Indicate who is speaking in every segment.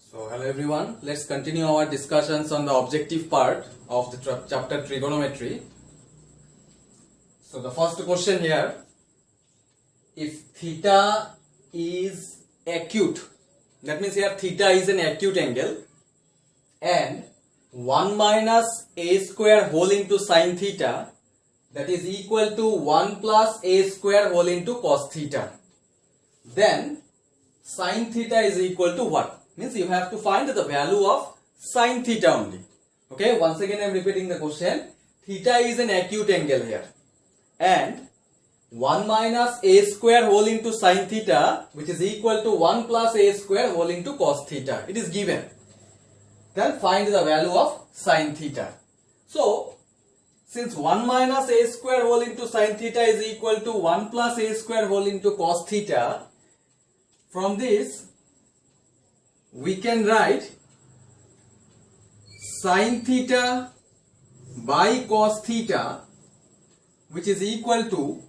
Speaker 1: So hello everyone, let's continue our discussions on the objective part of the chapter trigonometry. So the first question here, if theta is acute, that means here theta is an acute angle and 1 minus a square whole into sine theta, that is equal to 1 plus a square whole into cos theta, then sine theta is equal to what? Means you have to find the value of sine theta only. Okay, once again I am repeating the question. Theta is an acute angle here and 1 minus a square whole into sine theta, which is equal to 1 plus a square whole into cos theta. It is given. Then find the value of sine theta. So since 1 minus a square whole into sine theta is equal to 1 plus a square whole into cos theta, from this we can write sine theta by cos theta, which is equal to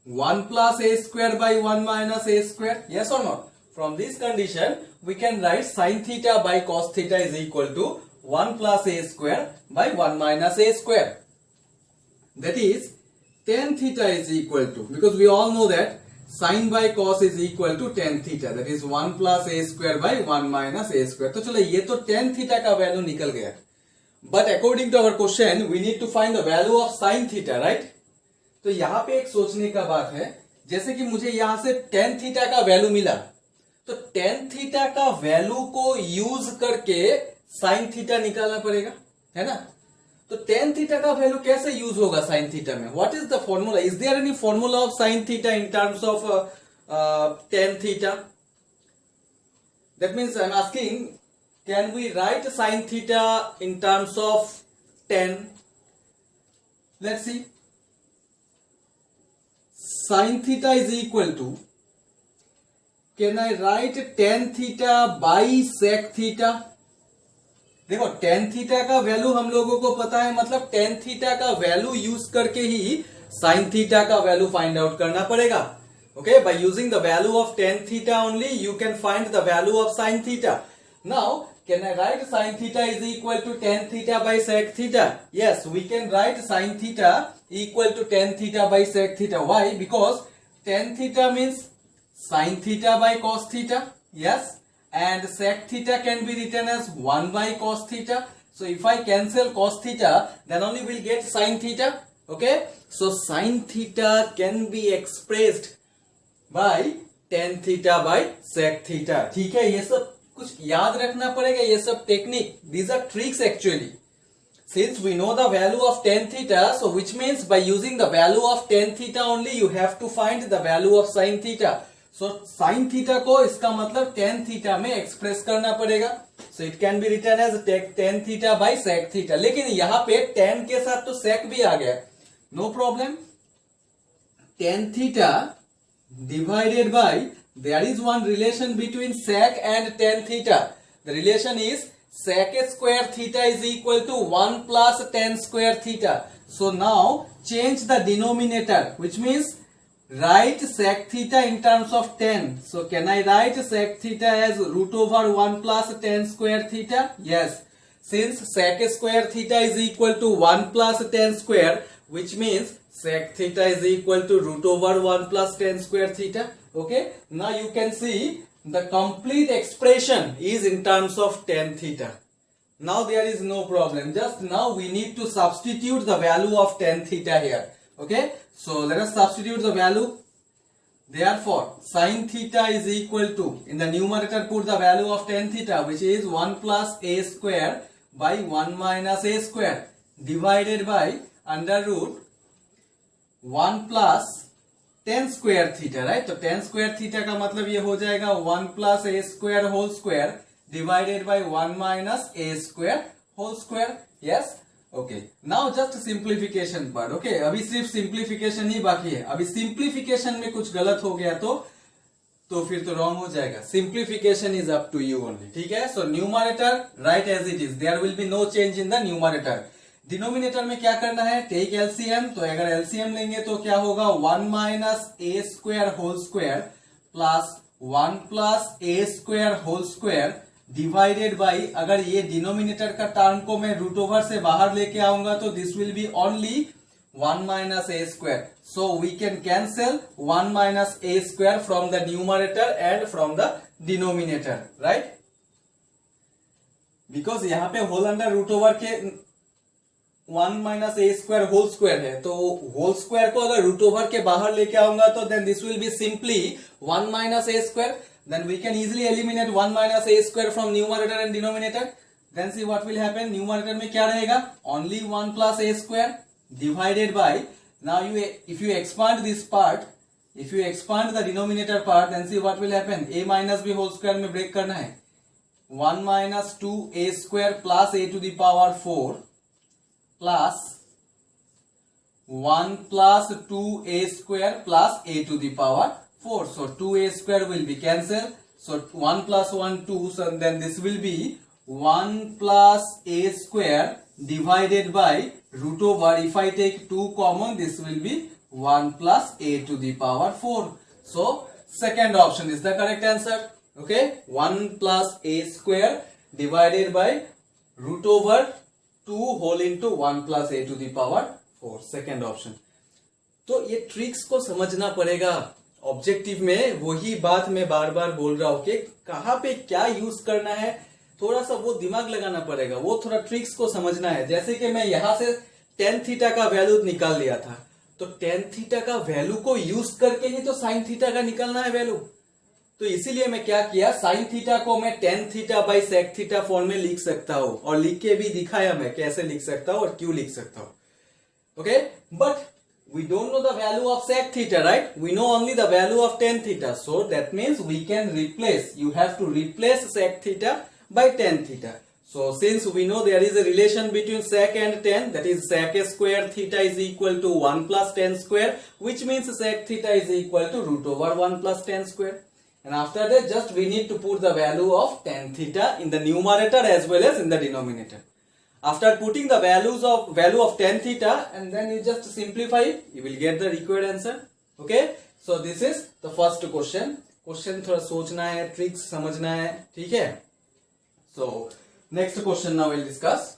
Speaker 1: 1 plus a square by 1 minus a square. Yes or not? From this condition we can write sine theta by cos theta is equal to 1 plus a square by 1 minus a square. That is tan theta is equal to, because we all know that sin by cos is equal to tan theta, that is 1 plus a square by 1 minus a square. तो चलो ये तो tan theta का value निकल गया, but according to our question we need to find the value of sin theta, right? तो यहाँ पे एक सोचने का बात है, जैसे कि मुझे यहाँ से tan theta का वैल्यू मिला, तो tan theta का वैल्यू को यूज करके sin theta निकालना पड़ेगा, है ना? तो tan theta का वैल्यू कैसे यूज होगा sin theta में? What is the formula? Is there any formula of sin theta in terms of tan theta? That means I am asking, can we write sin theta in terms of tan? Let's see. Sin theta is equal to, can I write tan theta by sec theta? देखो tan theta का value हम लोगों को पता है, मतलब tan theta का वैल्यू यूज करके ही sin थीटा का वैल्यू फाइंड आउट करना पड़ेगा. Okay, by using the value of tan theta only you can find the value of sin theta. Now can I write sin theta is equal to tan theta by sec theta? Yes, we can write sin theta equal to tan theta by sec theta. Why? Because tan theta means sin theta by cos theta. Yes, and sec theta can be written as 1 by cos theta. So if I cancel cos theta, then only we'll get sin theta. Okay, so sin theta can be expressed by tan theta by sec theta. ठीक है, ये सब कुछ याद रखना पड़ेगा, ये सब technique, these are tricks actually. Since we know the value of tan theta, so which means by using the value of tan theta only you have to find the value of sin theta. So sin theta को इसका मतलब tan theta में express करना पड़ेगा. So it can be written as tan theta by sec theta. लेकिन यहाँ पे tan के साथ तो sec भी आ गया, no problem. Tan theta divided by, there is one relation between sec and tan theta. The relation is sec square theta is equal to 1 plus tan square theta. So now change the denominator, which means write sec theta in terms of tan. So can I write sec theta as root over 1 plus tan square theta? Yes. Since sec square theta is equal to 1 plus tan square, which means sec theta is equal to root over 1 plus tan square theta. Okay. Now you can see the complete expression is in terms of tan theta. Now there is no problem. Just now we need to substitute the value of tan theta here. Okay, so let us substitute the value. Therefore, sin theta is equal to, in the numerator put the value of tan theta, which is 1 plus a square by 1 minus a square divided by under root 1 plus tan square theta, right? तो tan square theta का मतलब ये हो जाएगा 1 plus a square whole square divided by 1 minus a square whole square. Yes. Okay, now just simplification part. Okay, अभी सिर्फ simplification ही बाकी है. अभी सिंप्लीफिकेशन में कुछ गलत हो गया तो फिर तो रॉन्ग हो जाएगा. Simplification is up to you only. ठीक है, so numerator write as it is, there will be no change in the numerator. Denominator में क्या करना है? Take LCM. तो अगर एलसीएम लेंगे तो क्या होगा? 1 minus a square whole square plus 1 plus a square whole square divided by, अगर ये डिनोमिनेटर का टर्म को मैं रूट ओवर से बाहर लेके आऊंगा तो this will be only 1 minus a square. So we can cancel 1 minus a square from the numerator and from the denominator, right? Because यहाँ पे होल अंडर रूट ओवर के 1 minus a square whole square है, तो whole square को अगर root over के बाहर लेके आऊंगा तो then this will be simply 1 minus a square. Then we can easily eliminate 1 minus a square from numerator and denominator. Then see what will happen, numerator में क्या रहेगा, only 1 plus a square divided by, now you if you expand this part, if you expand the denominator part, then see what will happen, a minus b whole square में break करना है, 1 minus 2 a square plus a to the power 4 plus 1 plus 2a square plus a to the power 4. So 2a square will be cancelled. So 1 plus 1 2. So then this will be 1 plus a square divided by root over. If I take 2 common, this will be 1 plus a to the power 4. So second option is the correct answer. Okay, 1 plus a square divided by root over 2 whole into 1 plus a to the power 4, second option. तो ये tricks को समझना पड़ेगा. Objective में वही बात मैं बार बार बोल रहा हूं कि कहां पे क्या यूज करना है, थोड़ा सा वो दिमाग लगाना पड़ेगा, वो थोड़ा ट्रिक्स को समझना है. जैसे कि मैं यहां से tan थीटा का वैल्यू निकाल लिया था, तो tan थीटा का वैल्यू को यूज करके ही तो sin थीटा का निकालना है वैल्यू. तो इसीलिए मैं क्या किया, साइन थीटा को मैं tan theta by sec theta form में लिख सकता हूं, और लिख के भी दिखाया मैं कैसे लिख सकता हूं और क्यों लिख सकता हूं. Okay, but we don't know the value of sec theta, right? We know only the value of tan theta. So that means we can replace, you have to replace sec theta by tan theta. So since we know there is a relation between sec and tan, that is sec square theta is equal to 1 plus tan square, which means sec theta is equal to root over 1 plus tan square. And after that, just we need to put the value of tan theta in the numerator as well as in the denominator. After putting the value of tan theta, and then you just simplify it, you will get the required answer. Okay, so this is the first question. Question थोड़ा सोचना है, tricks समझना है, ठीक है? So next question now we'll discuss.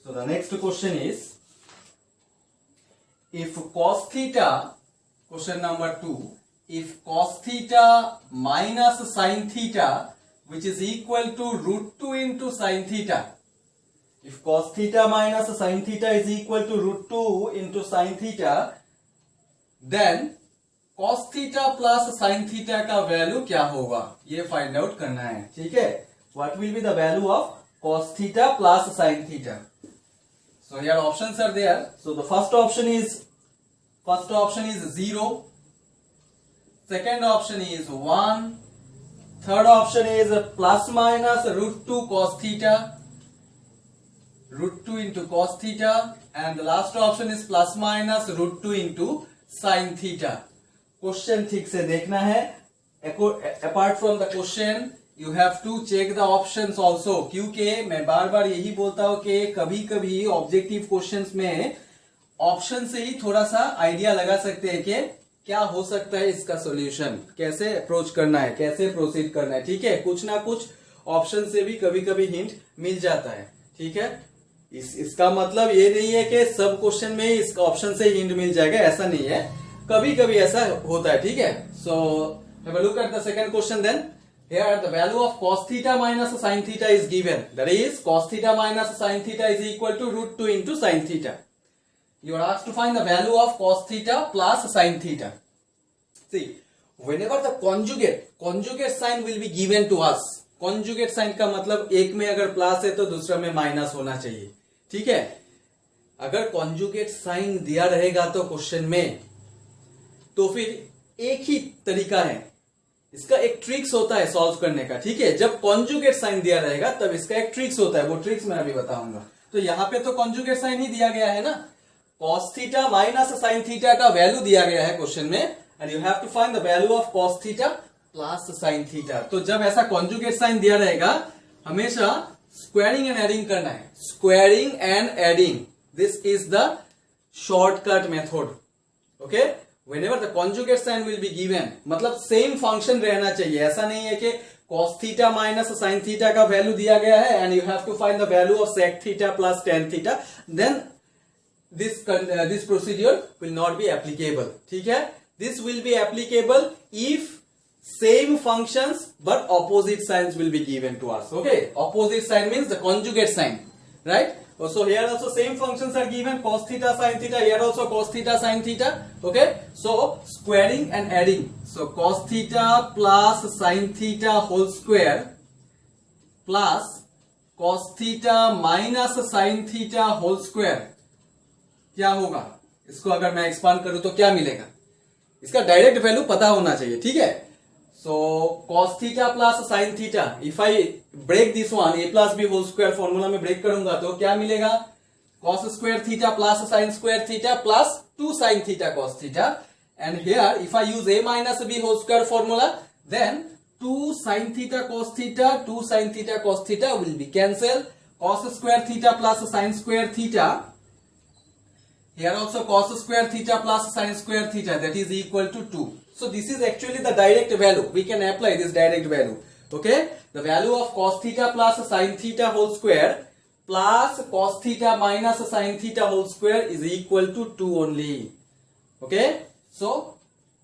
Speaker 1: So the next question is, if cos theta, question number 2, if cos theta minus sin theta, which is equal to root 2 into sin theta, if cos theta minus sin theta is equal to root 2 into sin theta, then cos theta plus sin theta का value क्या होगा, ये find out करना है. ठीक है, what will be the value of cos theta plus sin theta? So here options are there. So the first option is 0, second option is 1, third option is plus minus root 2 cos theta, root 2 into cos theta, and the last option is plus minus root 2 into sin theta. Question ठीक से देखना है. Apart from the question you have to check the options also, क्योंकि मैं बार बार यही बोलता हूं कि कभी कभी ऑब्जेक्टिव क्वेश्चंस में ऑप्शन से ही थोड़ा सा आइडिया लगा सकते हैं कि क्या हो सकता है इसका सॉल्यूशन, कैसे अप्रोच करना है, कैसे प्रोसीड करना है. ठीक है, कुछ ना कुछ ऑप्शन से भी कभी कभी हिंट मिल जाता है. ठीक है, इसका मतलब ये नहीं है कि सब क्वेश्चन में इस ऑप्शन से हिंट मिल जाएगा, ऐसा नहीं है, कभी कभी ऐसा होता है. ठीक है, so have a look at the second question. देन here the value of cos theta minus sin theta is given, that is cos theta minus sin theta is equal to root 2 into sin theta. You are asked to find the value of cos theta plus sin theta. See, whenever the conjugate sign will be given to us, conjugate sign का मतलब एक में अगर plus है तो दूसरा में minus होना चाहिए. ठीक है, अगर conjugate sign दिया रहेगा तो क्वेश्चन में, तो फिर एक ही तरीका है, इसका एक ट्रिक्स होता है सॉल्व करने का. ठीक है, जब कॉन्जुगेट साइन दिया रहेगा तब इसका एक ट्रिक्स होता है, वो ट्रिक्स मैं अभी बताऊंगा. तो यहाँ पे तो कॉन्जुगेट साइन ही दिया गया है ना, cos theta minus sine theta का वैल्यू दिया गया है क्वेश्चन में, and you have to find the value of cos theta plus sine theta. तो जब ऐसा कॉन्जुगेट साइन दिया रहेगा, हमेशा स्क्वायरिंग एंड एडिंग करना है. Squaring and adding, this is the shortcut method, okay. Whenever the conjugate sign will be given, मतलब same function रहना चाहिए, ऐसा नहीं है कि cos theta minus sine theta का वैल्यू दिया गया है and you have to find the value of sec theta plus tan theta, then this procedure will not be applicable, ठीक है। This will be applicable if same functions but opposite signs will be given to us, okay। Opposite sign means the conjugate sign, right? So here also same functions are given, cos theta sin theta, here also cos theta sin theta, okay। So squaring and adding, so cos theta plus sin theta whole square plus cos theta minus sin theta whole square, क्या होगा? इसको अगर मैं expand करूं तो क्या मिलेगा? इसका डायरेक्ट वैल्यू पता होना चाहिए, ठीक है। So cos theta plus sin theta, if I break this one a plus b whole square formula में ब्रेक करूंगा तो क्या मिलेगा? cos square theta plus sin square theta plus 2 sin theta cos theta, and here if I use a minus b whole square formula then 2 sin theta cos theta 2 sin theta cos theta will be cancel, cos square theta plus sin square theta, here also cos square theta plus sin square theta, that is equal to 2. So this is actually the direct value. We can apply this direct value. Okay, the value of cos theta plus sin theta whole square plus cos theta minus sin theta whole square is equal to 2 only. Okay, so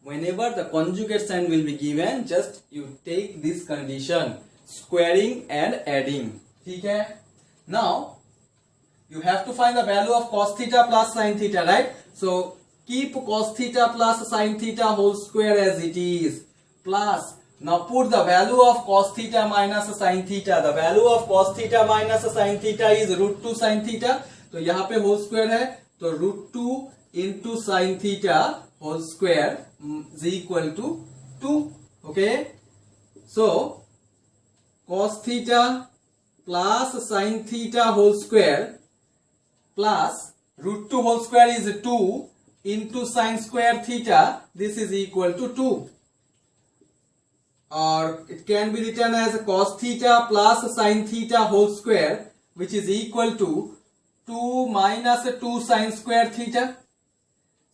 Speaker 1: whenever the conjugate sign will be given, just you take this condition, squaring and adding, ठीक है। Now you have to find the value of cos theta plus sin theta, right? So keep cos theta plus sin theta whole square as it is, plus now put the value of cos theta minus sin theta. The value of cos theta minus sin theta is root 2 sin theta, तो यहाँ पे whole square है तो root 2 into sin theta whole square is equal to 2, okay। So cos theta plus sin theta whole square plus root 2 whole square is 2 into sin square theta, this is equal to 2, or it can be written as cos theta plus sin theta whole square, which is equal to 2 minus 2 sin square theta.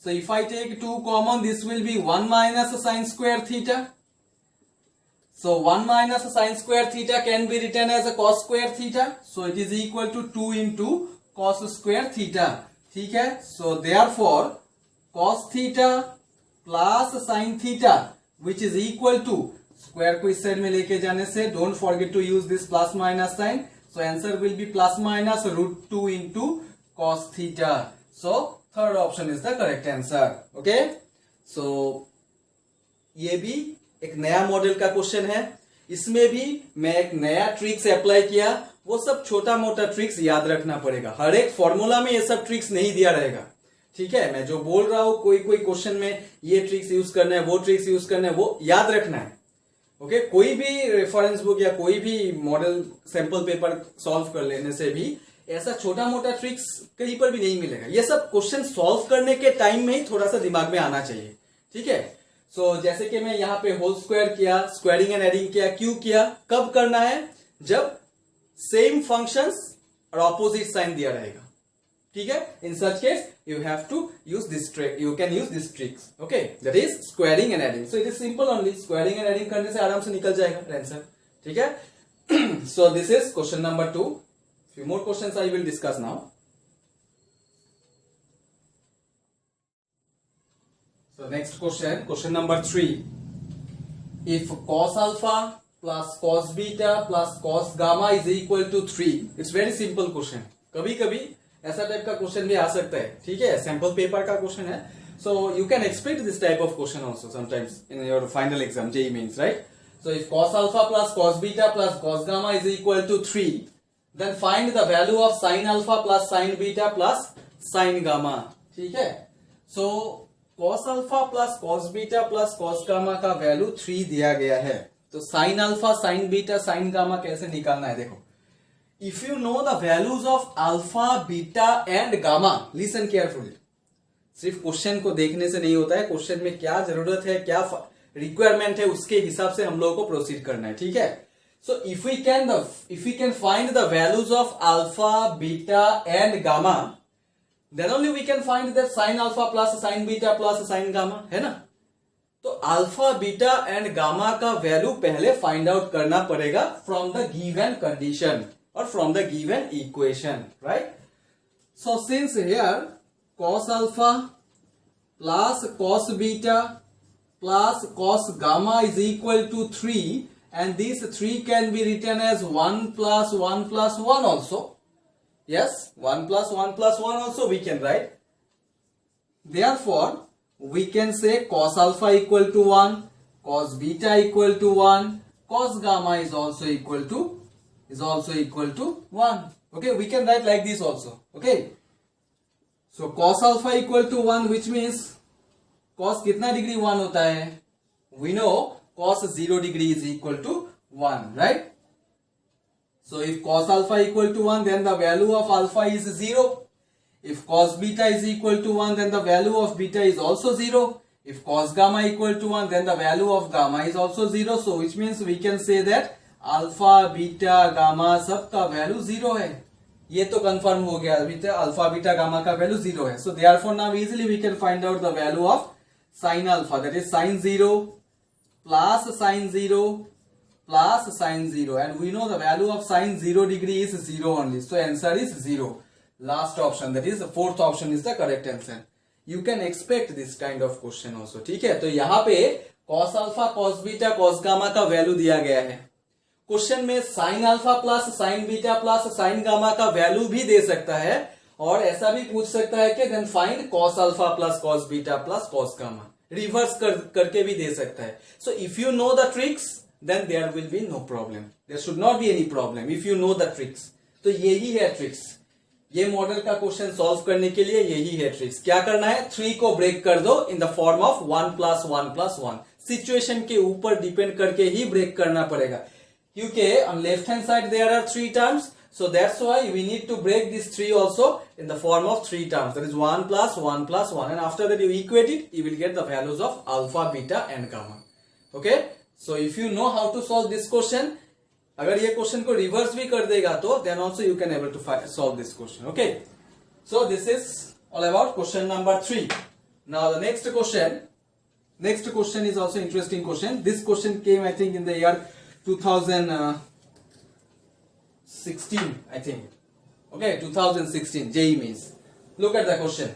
Speaker 1: So if I take 2 common, this will be 1 minus sin square theta. So 1 minus sin square theta can be written as a cos square theta, so it is equal to 2 into cos square theta, ठीक है। So therefore cos theta plus sin theta which is equal to, square को इस side में लेके जाने से don't forget to use this plus minus sign, so answer will be plus minus root 2 into cos theta. So third option is the correct answer, okay. So ये भी एक नया मॉडल का क्वेश्चन है, इसमें भी मैं एक नया ट्रिक्स अप्लाई किया, वो सब छोटा मोटा ट्रिक्स याद रखना पड़ेगा, हर एक फॉर्मूला में ये सब ट्रिक्स नहीं दिया रहेगा, ठीक है। मैं जो बोल रहा हूं कोई कोई क्वेश्चन में ये ट्रिक्स यूज करना है, वो ट्रिक्स यूज करना है, वो याद रखना है, ओके। कोई भी रेफरेंस बुक या कोई भी मॉडल सैंपल पेपर सॉल्व कर लेने से भी ऐसा छोटा मोटा ट्रिक्स कहीं पर भी नहीं मिलेगा, ये सब क्वेश्चन सॉल्व करने के टाइम में ही थोड़ा सा दिमाग में आना चाहिए, ठीक है। सो जैसे कि मैं यहाँ पे होल स्क्वायर किया, स्क्वायरिंग एंड एडिंग किया, क्यों किया, कब करना है, जब सेम फंक्शंस और ऑपोजिट साइन दिया रहेगा, ठीक है। In such case you have to use this trick, you can use this tricks, okay, that is squaring and adding. So it is simple only, squaring and adding करने से आराम से निकल जाएगा आंसर, ठीक है। So this is question number 2। Few more questions I will discuss now. So next question, question number 3. If cos alpha plus cos beta plus cos gamma is equal to 3, it's very simple question. कभी कभी ऐसा type का question भी आ सकता है, ठीक है, sample paper का क्वेश्चन है, so you can expect this type of question also sometimes in your final exam, JEE Mains, right? So if cos alpha plus cos beta plus cos gamma is equal to 3, then find the value of sin alpha plus sin beta plus sin gamma, ठीक है। So cos alpha plus cos beta plus cos gamma का value 3 दिया गया है, तो sin alpha sin beta sin gamma कैसे निकालना है, देखो। If you know the values of alpha beta and gamma, listen carefully, सिर्फ क्वेश्चन को देखने से नहीं होता है, क्वेश्चन में क्या जरूरत है, क्या रिक्वायरमेंट है, उसके हिसाब से हम लोगों को प्रोसीड करना है, ठीक है। So if we can find the values of alpha beta and gamma, then only we can find that sine alpha plus sine beta plus sine gamma, है ना। तो अल्फा बीटा एंड गामा का value पहले find out करना पड़ेगा from the given condition और from the given equation, right. So since here cos alpha plus cos beta plus cos gamma is equal to 3, and these 3 can be written as 1 plus 1 plus 1 also. Yes, 1 plus 1 plus 1 also we can write. Therefore, we can say cos alpha equal to 1, cos beta equal to 1, cos gamma is also equal to 1. Okay, we can write like this also. Okay. So cos alpha equal to 1, which means cos कितना degree 1 होता है? We know cos 0 degree is equal to 1, right? So if cos alpha equal to 1, then the value of alpha is 0. If cos beta is equal to 1, then the value of beta is also 0. If cos gamma equal to 1, then the value of gamma is also 0. So which means we can say that alpha, beta, gamma सबका value 0 है. ये तो confirm हो गया, अभी तक alpha beta gamma का value 0 है. So therefore now easily we can find out the value of sin alpha, that is sin 0 plus sin 0 plus sin 0, and we know the value of sin 0 degree is 0 only. So answer is 0. Last option, that is the fourth option is the correct answer. You can expect this kind of question also. ठीक है, तो यहाँ पे cos alpha, cos beta, cos gamma का value दिया गया है. Question में sign alpha plus sine beta plus sine gamma का वैल्यू भी दे सकता है, और ऐसा भी पूछ सकता है कि then find cos alpha plus cos beta plus cos gamma, reverse करके भी दे सकता है. So if you know the tricks then there will be no problem, there should not be any problem if you know the tricks. तो यही है tricks, ये model का क्वेश्चन सॉल्व करने के लिए यही है ट्रिक्स. क्या करना है, 3 को ब्रेक कर दो in the form of 1 plus 1 plus 1. Situation के ऊपर डिपेंड करके ही ब्रेक करना पड़ेगा, क्योंकि on left hand side there are 3 terms, so that's why we need to break these 3 also in the form of 3 terms, that is 1 plus 1 plus 1, and after that you equate it, you will get the values of alpha, beta and gamma. Okay, so if you know how to solve this question, अगर ये question को reverse भी कर देगा तो then also you can able to solve this question. Okay, so this is all about question number 3. Now the next question is also interesting question. This question came I think in the year 2016, I think. Okay, 2016 JEE Mains. Look at the question.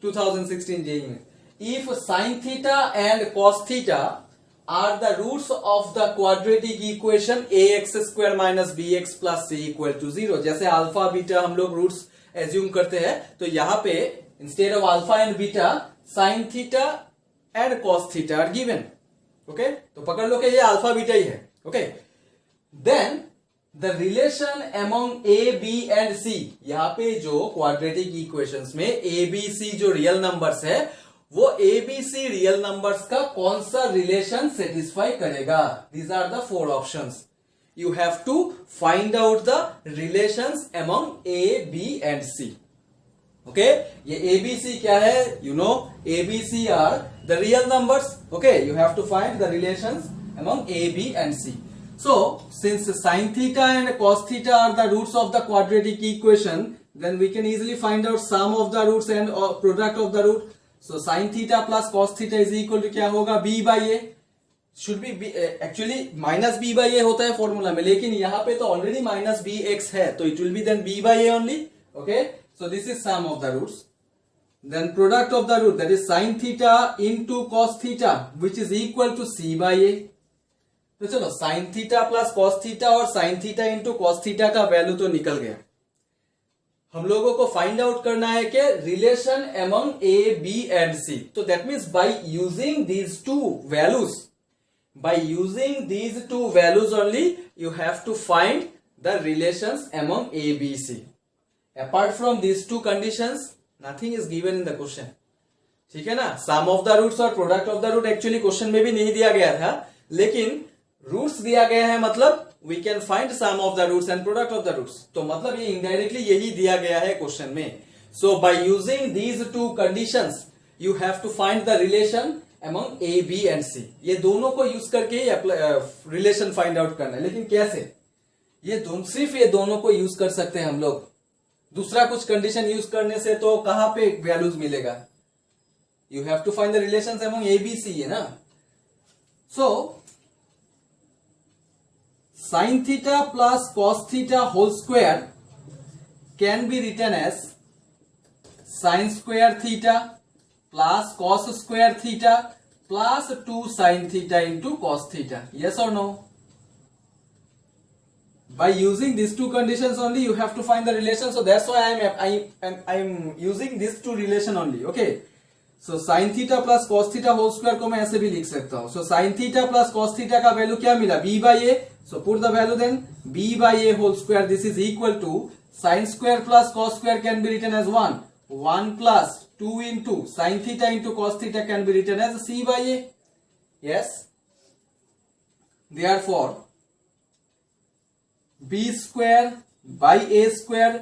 Speaker 1: 2016 JEE Mains. If sin theta and cos theta are the roots of the quadratic equation ax square minus bx plus c equal to 0. जैसे alpha beta हम लोग roots assume करते हैं, तो यहाँ पे instead of alpha and beta sin theta and cos theta are given. Okay, तो पकड़ लो कि ये अल्फा बीटा ही है. Okay, then the relation among a, b and c, यहाँ पे जो quadratic equations में a, b, c जो रियल नंबर्स है, वो a, b, c real numbers का कौन सा रिलेशन सेटिस्फाई करेगा? These are the 4 options. You have to find out the relations among a, b and c. Okay, ये a, b, c क्या है? You know, a, b, c are the real numbers. Okay, you have to find the relations among a, b and c. So since sin theta and cos theta are the roots of the quadratic equation, then we can easily find out sum of the roots and product of the root. So sin theta plus cos theta is equal to क्या होगा? b by a. Should be b, actually minus b by a होता है formula में, लेकिन यहाँ पे तो already minus bx है, तो it will be then b by a only. Okay, so this is sum of the roots. Then product of the root, that is sin theta into cos theta, which is equal to c by a. तो चलो sin theta plus cos theta और sin theta into cos theta का value तो निकल गया. हम लोगों को फाइंड आउट करना है कि relation among a, b and c. तो that means by using these two values only you have to find the relations among a, b, c. Apart from these 2 conditions nothing is given in the question. ठीक है ना, sum of the roots और product of the root actually question में भी नहीं दिया गया था, लेकिन रूट्स दिया गया है, मतलब we can find some of the roots and product of the roots. तो मतलब ये इनडायरेक्टली यही दिया गया है क्वेश्चन में. So by using these 2 conditions you have to find the relation among A, B and C. ये दोनों को यूज करके रिलेशन फाइंड आउट करना है. लेकिन कैसे? सिर्फ ये दोनों को यूज कर सकते हैं हम लोग. दूसरा कुछ कंडीशन यूज करने से तो कहां पे वैल्यूज मिलेगा? You have to find the relations among A b c है ना. सो sin theta plus cos theta whole square can be written as sin square theta plus cos square theta plus 2 sin theta into cos theta. Yes or no? By using these two conditions only you have to find the relation. So that's why I am using these two relation only. Okay. So sin theta plus cos theta whole square को मैं ऐसे भी लिख सकता हूँ. So sin theta plus cos theta का value क्या मिला? b by a. So put the value then. b by a whole square. This is equal to sin square plus cos square can be written as 1. 1 plus 2 into sin theta into cos theta can be written as c by a. Yes. Therefore b square by a square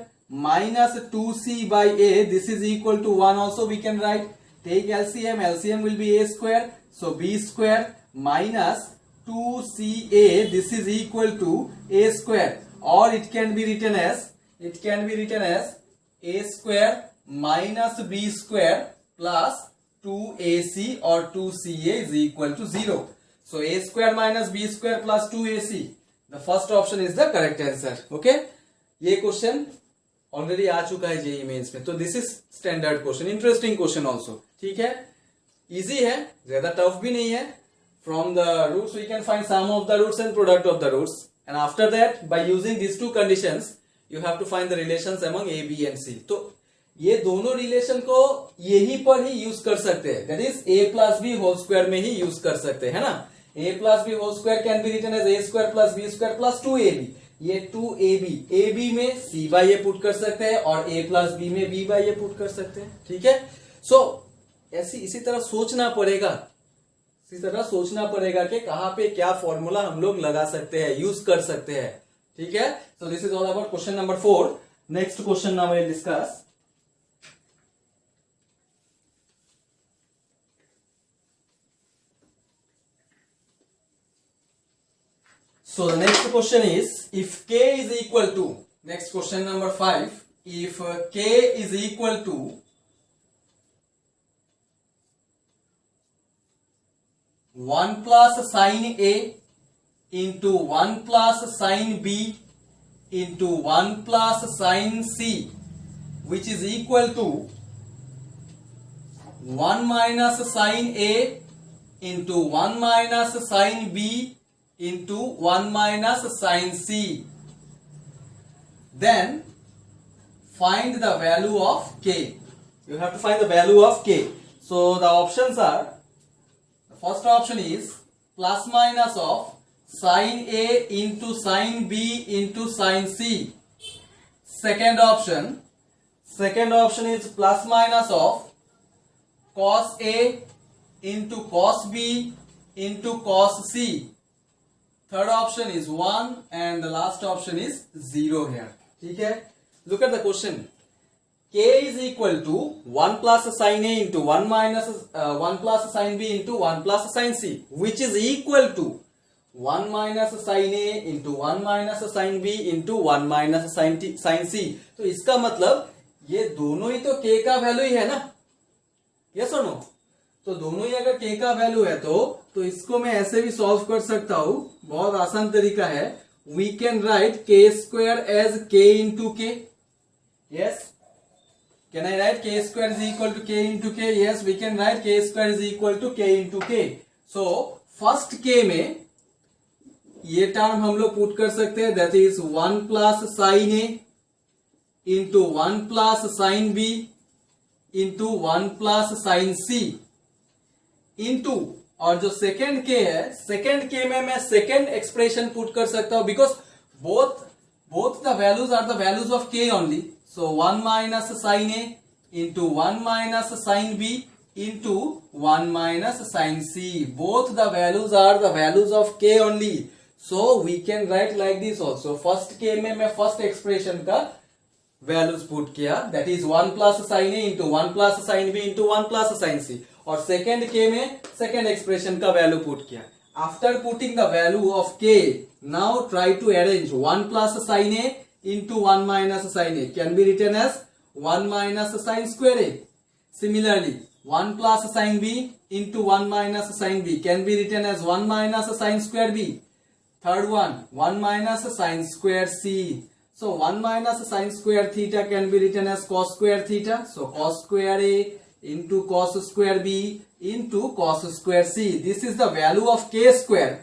Speaker 1: minus 2c by a. This is equal to 1 also we can write. Take LCM. LCM will be a square. So b square minus 2ca. This is equal to a square, or it can be written as a square minus b square plus 2ac or 2ca is equal to 0. So a square minus b square plus 2ac. The first option is the correct answer. Okay. ये question already आ चुका है JEE Mains में, तो this is standard question, interesting question also. ठीक है, easy है, ज्यादा टफ भी नहीं है. From the roots we can find some of the roots and product of the roots, and after that by using this two conditions you have to find the relations among A B and C. तो ये दोनों relation को यही पर ही use कर सकते हैं, that is a plus b whole square में ही यूज कर सकते हैं ना. a plus b whole square can be written as a square plus b square plus 2ab. ये 2ab में c बाई ए पुट कर सकते हैं और a प्लस बी में b बाई ए पुट कर सकते हैं. ठीक है. सो इसी तरह सोचना पड़ेगा कि कहां पे क्या फॉर्मूला हम लोग लगा सकते हैं, यूज कर सकते हैं. ठीक है. So this is all about question number 4. Next question now I will discuss. So the next question is, if k is equal to, next question number 5, if k is equal to 1 plus sin A into 1 plus sin B into 1 plus sin C, which is equal to 1 minus sin A into 1 minus sin B into 1 minus sin C, then find the value of k. You have to find the value of k. So the options are, the first option is plus minus of sin A into sin B into sin C. Second option is plus minus of cos A into cos B into cos C. Third option is 1 and the last option is 0 here. ठीक है. Look at the question. K is equal to 1 plus sin A into 1 minus 1 plus sin B into 1 plus sin C, which is equal to 1 minus sin A into 1 minus sin B into 1 minus sin C. तो इसका मतलब ये दोनों ही तो K का value ही है ना. Yes or no? तो दोनों ही अगर k का वैल्यू है तो इसको मैं ऐसे भी सॉल्व कर सकता हूं. बहुत आसान तरीका है. We can write k square as k into K. Yes, can I write k square is equal to k into K? Yes, we can write k square is equal to k into K. So first k में ये term हम लोग put कर सकते हैं, that is 1 plus sign a into 1 plus sign b into 1 plus sign c into, और जो second के है, सेकेंड के में मैं सेकेंड एक्सप्रेशन पुट कर सकता हूं, because both the values are the values of K only. So 1 minus sine A into 1 minus sine B into 1 minus sine C. Both the values are the values of K only. So we can write like this also. First के में मैं first expression का values put किया, that is 1 plus sine A into 1 plus sine B into 1 plus sign सी, और second के में second expression का value put किया. After putting the value of K, now try to arrange 1 plus sine A into 1 minus sin a can be written as 1 minus sin square a. Similarly, 1 plus sin b into 1 minus sin b can be written as 1 minus sin square b. Third one, 1 minus sin square c. So 1 minus sin square theta can be written as cos square theta. So cos square a into cos square b into cos square c. This is the value of k square.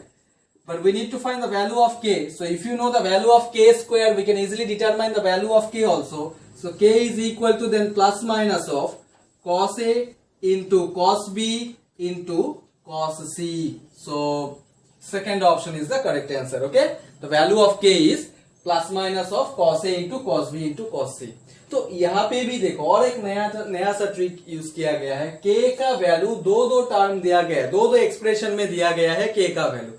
Speaker 1: But we need to find the value of k. So if you know the value of k square, we can easily determine the value of k also. So k is equal to then plus minus of cos a into cos b into cos c. So second option is the correct answer. Okay, the value of k is plus minus of cos a into cos b into cos c. तो यहाँ पे भी देखो और एक नया सा trick use किया गया है. k का वैल्यू दो टर्म दिया गया है, दो एक्सप्रेशन में दिया गया है k का वैल्यू.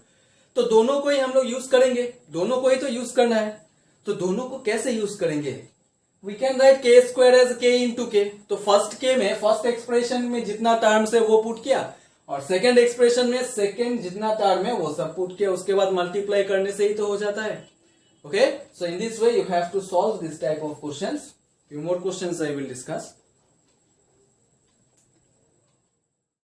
Speaker 1: तो दोनों को ही हम लोग यूज करेंगे, दोनों को ही तो यूज करना है. तो दोनों को कैसे यूज करेंगे? We can write k square as k into k. तो फर्स्ट एक्सप्रेशन में जितना टर्म है वो पुट किया और सेकेंड एक्सप्रेशन में सेकेंड जितना टर्म है वो सब पुट किया. उसके बाद मल्टीप्लाई करने से ही तो हो जाता है. Okay, so in this way you have to solve this type of questions. Few more questions I will discuss.